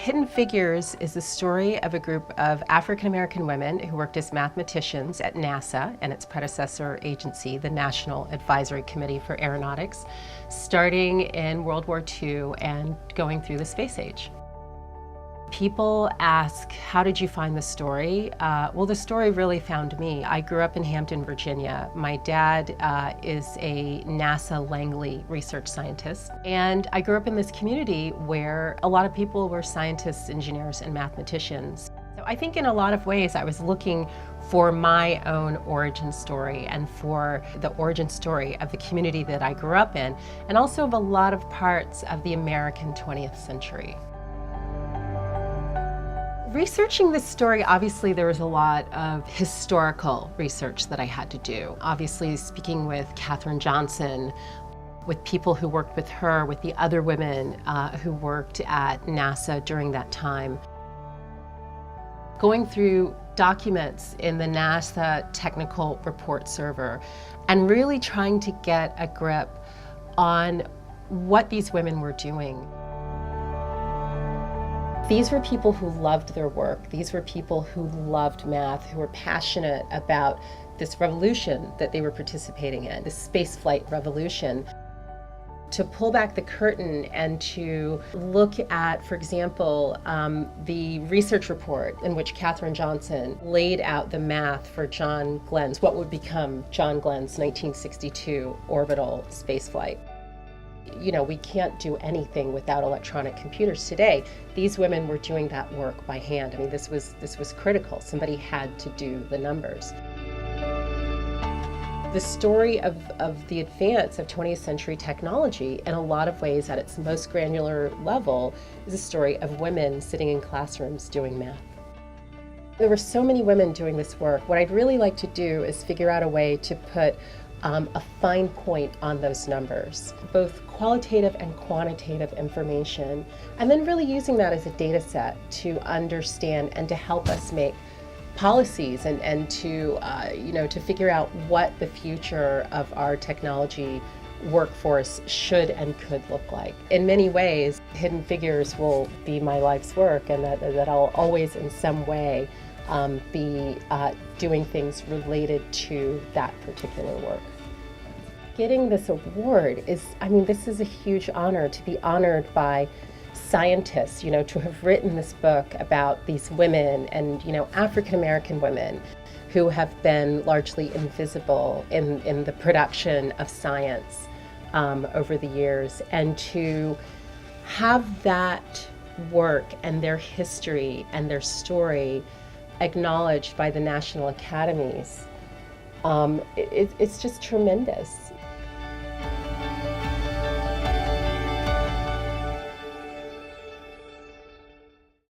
Hidden Figures is the story of a group of African-American women who worked as mathematicians at NASA and its predecessor agency, the National Advisory Committee for Aeronautics, starting in World War II and going through the space age. People ask, how did you find the story? Well, the story really found me. I grew up in Hampton, Virginia. My dad is a NASA Langley research scientist. And I grew up in this community where a lot of people were scientists, engineers, and mathematicians. So I think in a lot of ways I was looking for my own origin story and for the origin story of the community that I grew up in, and also of a lot of parts of the American 20th century. Researching this story, obviously there was a lot of historical research that I had to do. Obviously speaking with Katherine Johnson, with people who worked with her, with the other women who worked at NASA during that time. Going through documents in the NASA technical report server and really trying to get a grip on what these women were doing. These were people who loved their work. These were people who loved math, who were passionate about this revolution that they were participating in, the spaceflight revolution. To pull back the curtain and to look at, for example, the research report in which Katherine Johnson laid out the math for John Glenn's, what would become John Glenn's 1962 orbital spaceflight. You know, we can't do anything without electronic computers today. These women were doing that work by hand. I mean, this was critical. Somebody had to do the numbers. The story of the advance of 20th century technology, in a lot of ways at its most granular level, is a story of women sitting in classrooms doing math. There were so many women doing this work. What I'd really like to do is figure out a way to put a fine point on those numbers, both qualitative and quantitative information, and then really using that as a data set to understand and to help us make policies and to, to figure out what the future of our technology workforce should and could look like. In many ways, Hidden Figures will be my life's work, and that I'll always in some way be doing things related to that particular work. Getting this award is, this is a huge honor, to be honored by scientists, to have written this book about these women and, African-American women who have been largely invisible in the production of science over the years, and to have that work and their history and their story acknowledged by the national academies. It's just tremendous.